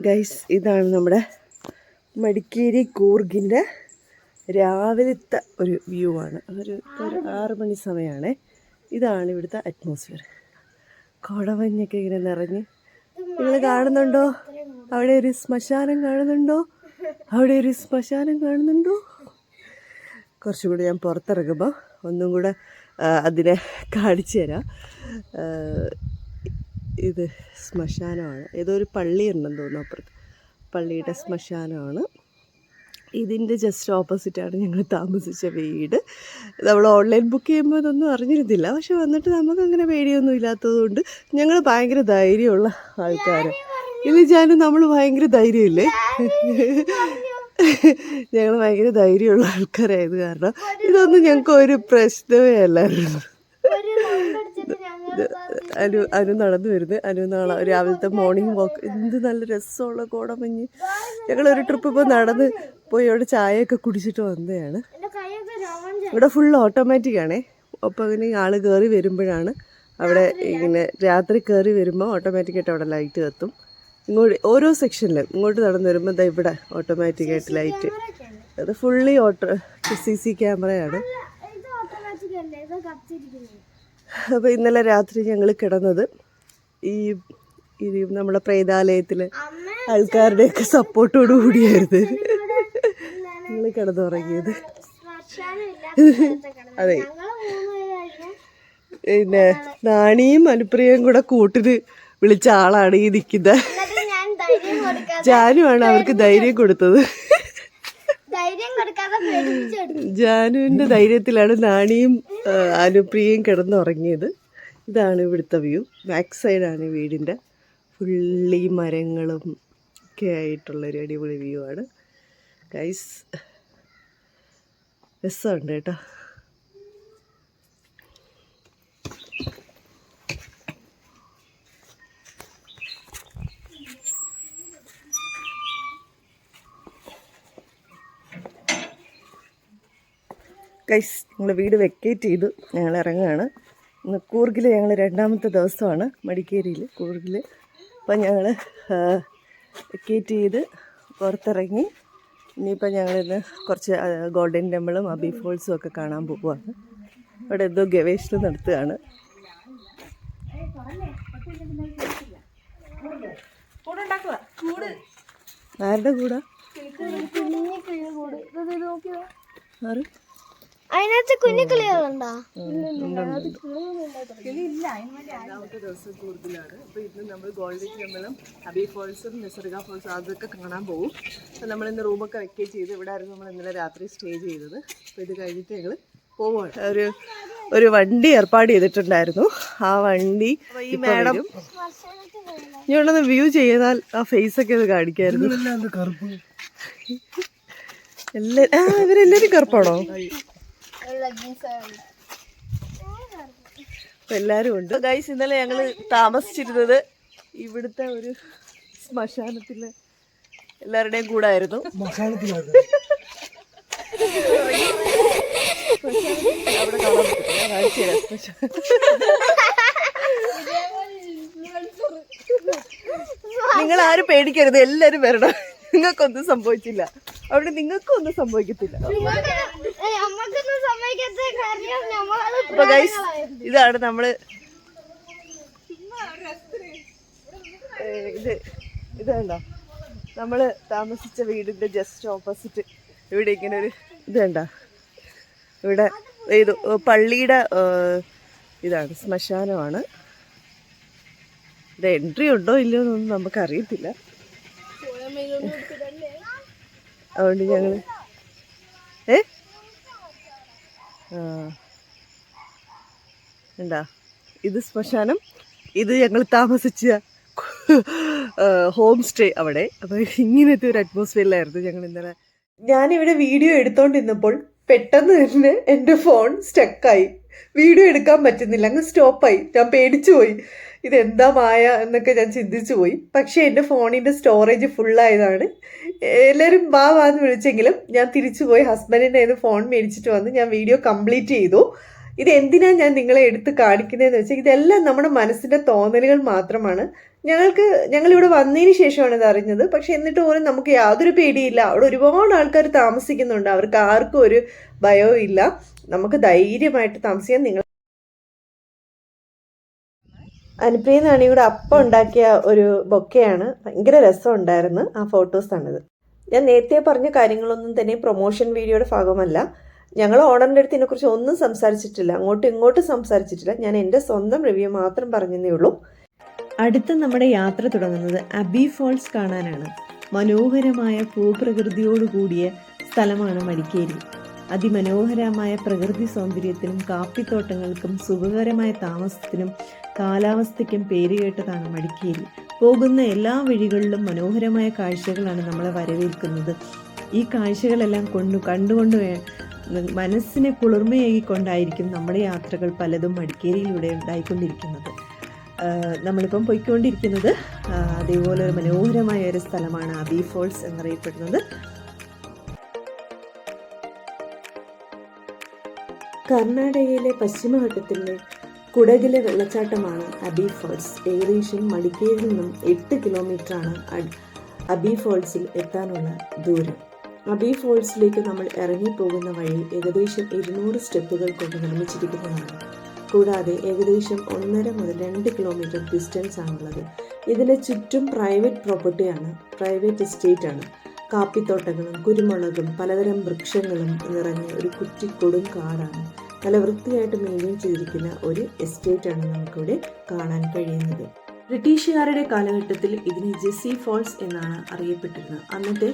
Guys, ഇതാണ് നമ്മുടെ മടിക്കേരി കൂർഗിൻ്റെ രാവിലത്തെ ഒരു വ്യൂ ആണ്. ഒരു 6 മണി സമയമാണ്. ഇതാണ് ഇവിടുത്തെ അറ്റ്മോസ്ഫിയർ. കോടമഞ്ഞൊക്കെ ഇങ്ങനെ നിറഞ്ഞ് നിങ്ങൾ കാണുന്നുണ്ടോ? അവിടെ ഒരു ശ്മശാനം കാണുന്നുണ്ടോ? കുറച്ചും കൂടി ഞാൻ പുറത്തിറങ്ങുമ്പോൾ ഒന്നും കൂടെ അതിനെ കാണിച്ചു തരാം. ഇത് ശ്മശാനമാണ്. ഏതോ ഒരു പള്ളി ഉണ്ടെന്ന് തോന്നുന്നു അപ്പുറത്ത്. പള്ളിയുടെ ശ്മശാനമാണ്. ഇതിൻ്റെ ജസ്റ്റ് ഓപ്പോസിറ്റാണ് ഞങ്ങൾ താമസിച്ച വീട്. നമ്മൾ ഓൺലൈൻ ബുക്ക് ചെയ്യുമ്പോൾ ഇതൊന്നും അറിഞ്ഞിരുന്നില്ല. പക്ഷെ വന്നിട്ട് നമുക്കങ്ങനെ പേടിയൊന്നും ഇല്ലാത്തതുകൊണ്ട് ഞങ്ങൾ ഭയങ്കര ധൈര്യമുള്ള ആൾക്കാർ. ഇത് ഞാനും നമ്മൾ ഭയങ്കര ധൈര്യമില്ലേ? ഞങ്ങൾ ഭയങ്കര ധൈര്യമുള്ള ആൾക്കാരായത് കാരണം ഇതൊന്നും ഞങ്ങൾക്ക് ഒരു പ്രശ്നമേ അല്ലായിരുന്നു. അനു നടന്നു വരുന്നത്. രാവിലത്തെ മോർണിംഗ് വാക്ക്. എന്ത് നല്ല രസമുള്ള കോടമഞ്ഞ്. ഞങ്ങളൊരു ട്രിപ്പ് ഇപ്പോൾ നടന്ന് പോയി അവിടെ ചായയൊക്കെ കുടിച്ചിട്ട് വന്നതാണ്. ഇവിടെ ഫുൾ ഓട്ടോമാറ്റിക് ആണേ. അപ്പോൾ അങ്ങനെ ആൾ കയറി വരുമ്പോഴാണ് അവിടെ ഇങ്ങനെ രാത്രി കയറി വരുമ്പോൾ ഓട്ടോമാറ്റിക്കായിട്ട് അവിടെ ലൈറ്റ് കത്തും. ഇങ്ങോട്ട് ഓരോ സെക്ഷനിലും ഇങ്ങോട്ട് നടന്നു വരുമ്പോൾ ഇവിടെ ഓട്ടോമാറ്റിക്കായിട്ട് ലൈറ്റ്. അത് ഫുള്ളി CC ക്യാമറയാണ്. അപ്പോൾ ഇന്നലെ രാത്രി ഞങ്ങൾ കിടന്നത് ഈ നമ്മുടെ പ്രേതാലയത്തിലെ ആൾക്കാരുടെയൊക്കെ സപ്പോർട്ടോടു കൂടിയായിരുന്നു ഞങ്ങൾ കിടന്നുറങ്ങിയത്. അതെ, പിന്നെ നാണിയും അനുപ്രിയയും കൂടെ കൂട്ടിന് വിളിച്ച ആളാണ് ഈ നിൽക്കുന്നത്. ജാനുവാണ് അവർക്ക് ധൈര്യം കൊടുത്തത്. ജാനുവിൻ്റെ ധൈര്യത്തിലാണ് നാണിയും അനുപ്രിയയും കിടന്നുറങ്ങിയത്. ഇതാണ് ഇവിടുത്തെ വ്യൂ. ബാക്ക് സൈഡാണ് വീടിൻ്റെ. ഫുള്ളി മരങ്ങളും ഒക്കെ ആയിട്ടുള്ളൊരു അടിപൊളി വ്യൂ ആണ് ഗൈസ്. രസമുണ്ട് കേട്ടോ. ഗൈസ്, ഞങ്ങൾ വീട് വെക്കേറ്റ് ചെയ്തു. ഞങ്ങൾ ഇറങ്ങുകയാണ്. ഇന്ന് കൂർഗിൽ ഞങ്ങൾ 2ാമത്തെ ദിവസമാണ്. മടിക്കേരിയിൽ കൂർഗിൽ. അപ്പം ഞങ്ങൾ വെക്കേറ്റ് ചെയ്ത് പുറത്തിറങ്ങി. ഇനിയിപ്പോൾ ഞങ്ങളിന്ന് കുറച്ച് ഗോൾഡൻ ടെമ്പിളും അബി ഫോൾസും ഒക്കെ കാണാൻ പോവുകയാണ്. അവിടെ എന്തോ ഗവേഷണം നടത്തുകയാണ്. ആരുടെ കൂടാ? ആറ് അതിനകത്ത് കുഞ്ഞു കിളികളുണ്ടോ? 2ാമത്തെ ദിവസം കൂടുതലാണ്. അപ്പോൾ ഇന്ന് നമ്മൾ ഗോൾഡൻ ടെമ്പിളും അബി ഫോൾസും നിസർഗ ഫോൾസും അതൊക്കെ കാണാൻ പോകും. അപ്പോൾ നമ്മളിന്ന് റൂമൊക്കെ വെക്കേറ്റ് ചെയ്ത് ഇവിടെ ആയിരുന്നു നമ്മൾ ഇന്നലെ രാത്രി സ്റ്റേ ചെയ്തത്. അപ്പോൾ ഇത് കഴിഞ്ഞിട്ട് ഞങ്ങൾ പോവുകയാണ്. ഒരു വണ്ടി ഏർപ്പാട് ചെയ്തിട്ടുണ്ടായിരുന്നു. ആ വണ്ടി ഈ മാഡം ഞാനൊന്ന് വ്യൂ ചെയ്താൽ ആ ഫേസൊക്കെ ഒന്ന് കാണിക്കായിരുന്നു. ഇവരെല്ലാവരും കറുപ്പാണോ? എല്ലാവരും ഉണ്ട് ഗൈസ്. ഇന്നലെ ഞങ്ങൾ താമസിച്ചിരുന്നത് ഇവിടുത്തെ ഒരു ശ്മശാനത്തിൽ എല്ലാവരുടെയും കൂടെ ആയിരുന്നു. അവിടെ കാണാൻ പറ്റില്ല, ഞാൻ കാണിച്ചു തരാം. നിങ്ങൾ ആരും പേടിക്കരുത്, എല്ലാവരും വരണം. നിങ്ങൾക്കൊന്നും സംഭവിച്ചില്ല. അവിടെ നിങ്ങൾക്കൊന്നും സംഭവിക്കത്തില്ല. അപ്പൊ ഗൈസ്, ഇതാണ് നമ്മള് ഇത് കണ്ടോ, നമ്മള് താമസിച്ച വീടിന്റെ ജസ്റ്റ് ഓപ്പോസിറ്റ് ഇവിടെ ഇങ്ങനെ ഒരു ഇത് കണ്ടോ. ഇവിടെ ഇത് പള്ളിയുടെ ഇതാണ്, ശ്മശാനമാണ്. ഇത് എൻട്രി ഉണ്ടോ ഇല്ലയോ എന്നൊന്നും നമുക്കറിയത്തില്ല. അതുകൊണ്ട് ഞങ്ങൾ എന്താ ഇത് ശ്മശാനം, ഇത് ഞങ്ങൾ താമസിച്ച ഹോം സ്റ്റേ അവിടെ. അപ്പോൾ ഇങ്ങനത്തെ ഒരു അറ്റ്മോസ്ഫിയറിലായിരുന്നു ഞങ്ങൾ ഇന്നലെ. ഞാനിവിടെ വീഡിയോ എടുത്തോണ്ടിരുന്നപ്പോൾ പെട്ടെന്ന് തന്നെ എൻ്റെ ഫോൺ സ്റ്റക്കായി. വീഡിയോ എടുക്കാൻ പറ്റുന്നില്ല, അങ്ങ് സ്റ്റോപ്പായി. ഞാൻ പേടിച്ചു പോയി. ഇതെന്താ മായ എന്നൊക്കെ ഞാൻ ചിന്തിച്ചു പോയി. പക്ഷേ എൻ്റെ ഫോണിൻ്റെ സ്റ്റോറേജ് ഫുള്ളായതാണ്. എല്ലാവരും വാന്ന് വിളിച്ചെങ്കിലും ഞാൻ തിരിച്ചു പോയി ഹസ്ബൻഡിൻ്റെ കയ്യിൽ നിന്ന് ഫോൺ മേടിച്ചിട്ട് വന്ന് ഞാൻ വീഡിയോ കംപ്ലീറ്റ് ചെയ്തു. ഇത് എന്തിനാ ഞാൻ നിങ്ങളെ എടുത്ത് കാണിക്കുന്നതെന്ന് വെച്ചാൽ ഇതെല്ലാം നമ്മുടെ മനസ്സിൻ്റെ തോന്നലുകൾ മാത്രമാണ്. ഞങ്ങളിവിടെ വന്നതിന് ശേഷമാണ് ഇത് അറിഞ്ഞത്. പക്ഷെ എന്നിട്ട് പോലും നമുക്ക് യാതൊരു പേടിയില്ല. അവിടെ ഒരുപാട് ആൾക്കാർ താമസിക്കുന്നുണ്ട്. അവർക്ക് ആർക്കും ഒരു ഭയവും ഇല്ല. നമുക്ക് ധൈര്യമായിട്ട് താമസിക്കാം. നിങ്ങൾ അനുപ്രിയ നാണിയുടെ അപ്പം ഉണ്ടാക്കിയ ഒരു ബൊക്കെയാണ്. ഭയങ്കര രസമുണ്ടായിരുന്നു. ആ ഫോട്ടോസാണിത്. ഞാൻ നേരത്തെ പറഞ്ഞ കാര്യങ്ങളൊന്നും തന്നെ പ്രൊമോഷൻ വീഡിയോയുടെ ഭാഗമല്ല. ഞങ്ങൾ ഓണറിൻ്റെ അടുത്ത് ഇതിനെക്കുറിച്ച് ഒന്നും സംസാരിച്ചിട്ടില്ല, അങ്ങോട്ടും ഇങ്ങോട്ടും സംസാരിച്ചിട്ടില്ല. ഞാൻ എൻ്റെ സ്വന്തം റിവ്യൂ മാത്രം പറഞ്ഞതേ ഉള്ളൂ. അടുത്ത നമ്മുടെ യാത്ര തുടങ്ങുന്നത് അബി ഫോൾസ് കാണാനാണ്. മനോഹരമായ ഭൂപ്രകൃതിയോടുകൂടിയ സ്ഥലമാണ് മടിക്കേരി. അതിമനോഹരമായ പ്രകൃതി സൗന്ദര്യത്തിനും കാപ്പിത്തോട്ടങ്ങൾക്കും സുഖകരമായ താമസത്തിനും കാലാവസ്ഥയ്ക്കും പേരുകേട്ടതാണ് മടിക്കേരി. പോകുന്ന എല്ലാ വഴികളിലും മനോഹരമായ കാഴ്ചകളാണ് നമ്മളെ വരവേൽക്കുന്നത്. ഈ കാഴ്ചകളെല്ലാം കണ്ടുകൊണ്ട് മനസ്സിനെ കുളിർമയായിക്കൊണ്ടായിരിക്കും നമ്മുടെ യാത്രകൾ പലതും മടിക്കേരിയിലൂടെ ഉണ്ടായിക്കൊണ്ടിരിക്കുന്നത്. നമ്മളിപ്പം പോയിക്കൊണ്ടിരിക്കുന്നത് അതേപോലെ ഒരു മനോഹരമായ ഒരു സ്ഥലമാണ് അബി ഫോൾസ് എന്നറിയപ്പെടുന്നത്. കർണാടകയിലെ പശ്ചിമഘട്ടത്തിലെ കുടകിലെ വെള്ളച്ചാട്ടമാണ് അബി ഫോൾസ്. ഏകദേശം മടിക്കേരിയിൽ നിന്നും 8 കിലോമീറ്ററാണ് അബി ഫോൾസിൽ എത്താനുള്ള ദൂരം. അബി ഫോൾസിലേക്ക് നമ്മൾ ഇറങ്ങിപ്പോകുന്ന വഴി ഏകദേശം 200 സ്റ്റെപ്പുകൾ കൊണ്ട് നിർമ്മിച്ചിരിക്കുന്നതാണ്. കൂടാതെ ഏകദേശം 1.5 മുതൽ 2 കിലോമീറ്റർ ഡിസ്റ്റൻസ് ആണുള്ളത്. ഇതിന് ചുറ്റും പ്രൈവറ്റ് പ്രോപ്പർട്ടിയാണ്, പ്രൈവറ്റ് എസ്റ്റേറ്റ് ആണ്. കാപ്പിത്തോട്ടങ്ങളും കുരുമുളകും പലതരം വൃക്ഷങ്ങളും നിറഞ്ഞ ഒരു കുറ്റിക്കൊടും കാടാണ്. നല്ല വൃത്തിയായിട്ട് മെയിൻറ്റെയിൻ ചെയ്തിരിക്കുന്ന ഒരു എസ്റ്റേറ്റാണ് നമുക്കിവിടെ കാണാൻ കഴിയുന്നത്. ബ്രിട്ടീഷുകാരുടെ കാലഘട്ടത്തിൽ ഇതിനെ ജെസ്സി ഫോൾസ് എന്നാണ് അറിയപ്പെട്ടിരുന്നത്. അന്നത്തെ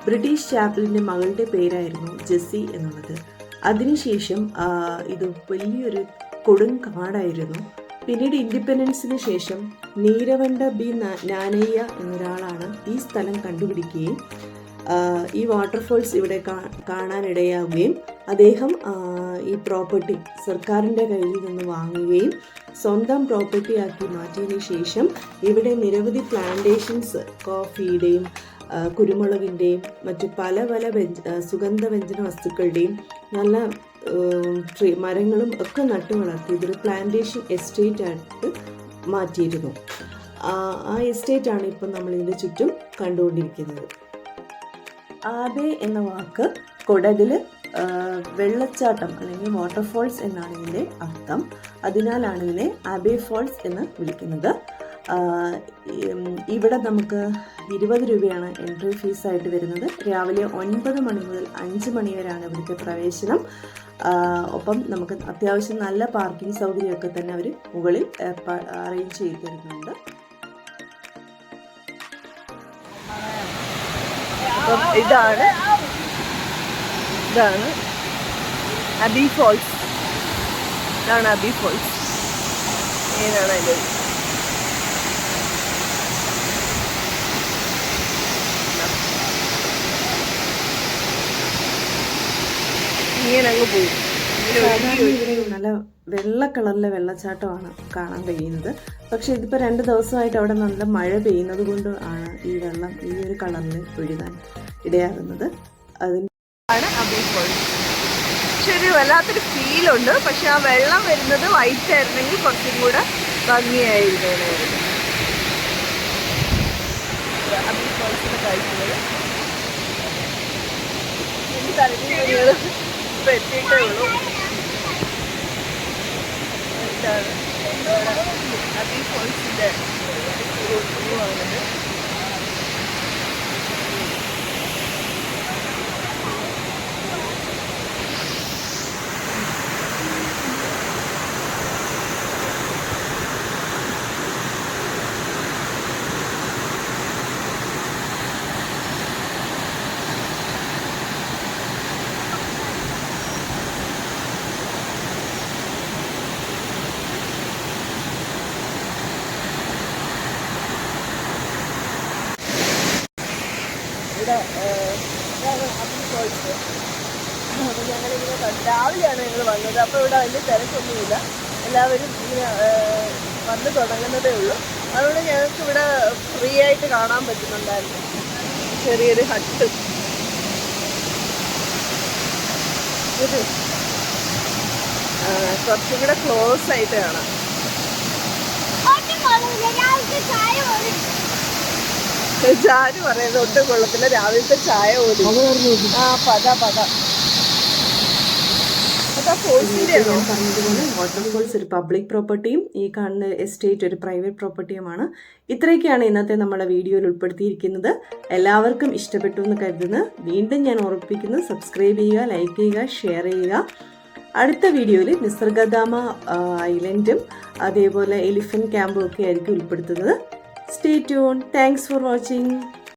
ബ്രിട്ടീഷ് ചാപ്പലിൻ്റെ മകളുടെ പേരായിരുന്നു ജെസ്സി എന്നുള്ളത്. അതിനുശേഷം ഇത് വലിയൊരു കൊടും കാടായിരുന്നു. പിന്നീട് ഇൻഡിപെൻഡൻസിന് ശേഷം നീരവണ്ട ബി നാനയ്യ എന്നൊരാളാണ് ഈ സ്ഥലം കണ്ടുപിടിക്കുകയും ഈ വാട്ടർഫോൾസ് ഇവിടെ കാണാനിടയാവുകയും അദ്ദേഹം ഈ പ്രോപ്പർട്ടി സർക്കാരിൻ്റെ കയ്യിൽ നിന്ന് വാങ്ങുകയും സ്വന്തം പ്രോപ്പർട്ടിയാക്കി മാറ്റിയതിനു ശേഷം ഇവിടെ നിരവധി പ്ലാന്റേഷൻസ്, കോഫിയുടെയും കുരുമുളകിൻ്റെയും മറ്റു പല സുഗന്ധവ്യഞ്ജന വസ്തുക്കളുടെയും നല്ല മരങ്ങളും ഒക്കെ നട്ടു വളർത്തി ഇതൊരു പ്ലാന്റേഷൻ എസ്റ്റേറ്റ് ആയിട്ട് മാറ്റിയിരുന്നു. ആ എസ്റ്റേറ്റാണ് ഇപ്പം നമ്മളിതിൻ്റെ ചുറ്റും കണ്ടുകൊണ്ടിരിക്കുന്നത്. ആബെ എന്ന വാക്ക് കൊടകിൽ വെള്ളച്ചാട്ടം അല്ലെങ്കിൽ വാട്ടർഫോൾസ് എന്നാണ് ഇതിൻ്റെ അർത്ഥം. അതിനാലാണ് ഇതിനെ ആബെ ഫോൾസ് എന്ന് വിളിക്കുന്നത്. ഇവിടെ നമുക്ക് 20 രൂപയാണ് എൻട്രി ഫീസായിട്ട് വരുന്നത്. രാവിലെ 9 മണി മുതൽ 5 മണി വരെയാണ് ഇവിടുത്തെ പ്രവേശനം. ഒപ്പം നമുക്ക് അത്യാവശ്യം നല്ല പാർക്കിംഗ് സൗകര്യമൊക്കെ തന്നെ അവർ മുകളിൽ അറേഞ്ച് ചെയ്ത് തരുന്നുണ്ട്. അപ്പം ഇതാണ് അബി ഫോൾസ്. ഇതാണ് അബി ഫോൾസ്. ഏതാണ് അതിൻ്റെ ഇങ്ങനെ അങ്ങ് പോകും. ഇവിടെ നല്ല വെള്ള കളറിലെ വെള്ളച്ചാട്ടമാണ് കാണാൻ കഴിയുന്നത്. പക്ഷെ ഇതിപ്പോൾ 2 ദിവസമായിട്ട് അവിടെ നല്ല മഴ പെയ്യുന്നത് കൊണ്ട് ആണ് ഈ വെള്ളം ഈ ഒരു കളറിൽ ഒഴുകാൻ ഇടയാകുന്നത്. അതിനാണ് അബി ഫോൾസ്. പക്ഷെ ഒരു വല്ലാത്തൊരു ഫീലുണ്ട്. പക്ഷെ ആ വെള്ളം വരുന്നത് വൈറ്റ് ആയിരുന്നെങ്കിൽ കുറച്ചും കൂടെ ഭംഗിയായിരുന്നു. അബി ഫോൾസിന്റെ കാഴ്ചകൾ ഇപ്പം എത്തിയിട്ടേ ഉള്ളൂ. ഇതാണ് അബി ഫോൾസിൻ്റെ വ്യൂ ആണത്. അപ്പോൾ ഞങ്ങളിങ്ങനെ രാവിലെയാണ് ഞങ്ങൾ വന്നത്. അപ്പോൾ ഇവിടെ വലിയ തിരക്കൊന്നുമില്ല, എല്ലാവരും ഇങ്ങനെ വന്ന് തുടങ്ങുന്നതേ ഉള്ളൂ. അതുകൊണ്ട് ഞങ്ങൾക്ക് ഇവിടെ ഫ്രീ ആയിട്ട് കാണാൻ പറ്റുന്നുണ്ടായിരുന്നു ചെറിയൊരു ഹട്ട്. കുറച്ചും കൂടെ ക്ലോസ് ആയിട്ട് കാണാം. ജാനു പറയുന്നത് ഒട്ടും കൊള്ളത്തില്ല, രാവിലത്തെ ചായ പോലും. ആ പത ഞാൻ പറഞ്ഞതുപോലെ വാട്ടർഫോൾസ് ഒരു പബ്ലിക് പ്രോപ്പർട്ടിയും ഈ കാണുന്ന എസ്റ്റേറ്റ് ഒരു പ്രൈവറ്റ് പ്രോപ്പർട്ടിയുമാണ്. ഇത്രയൊക്കെയാണ് ഇന്നത്തെ നമ്മുടെ വീഡിയോയിൽ ഉൾപ്പെടുത്തിയിരിക്കുന്നത്. എല്ലാവർക്കും ഇഷ്ടപ്പെട്ടു എന്ന് കരുതുന്നു. വീണ്ടും ഞാൻ ഓർമ്മിപ്പിക്കുന്നു, സബ്സ്ക്രൈബ് ചെയ്യുക, ലൈക്ക് ചെയ്യുക, ഷെയർ ചെയ്യുക. അടുത്ത വീഡിയോയിൽ നിസർഗധാമ ഐലൻഡും അതേപോലെ എലിഫന്റ് ക്യാമ്പും ഒക്കെ ആയിരിക്കും ഉൾപ്പെടുത്തുന്നത്. Stay tune. Thanks for watching.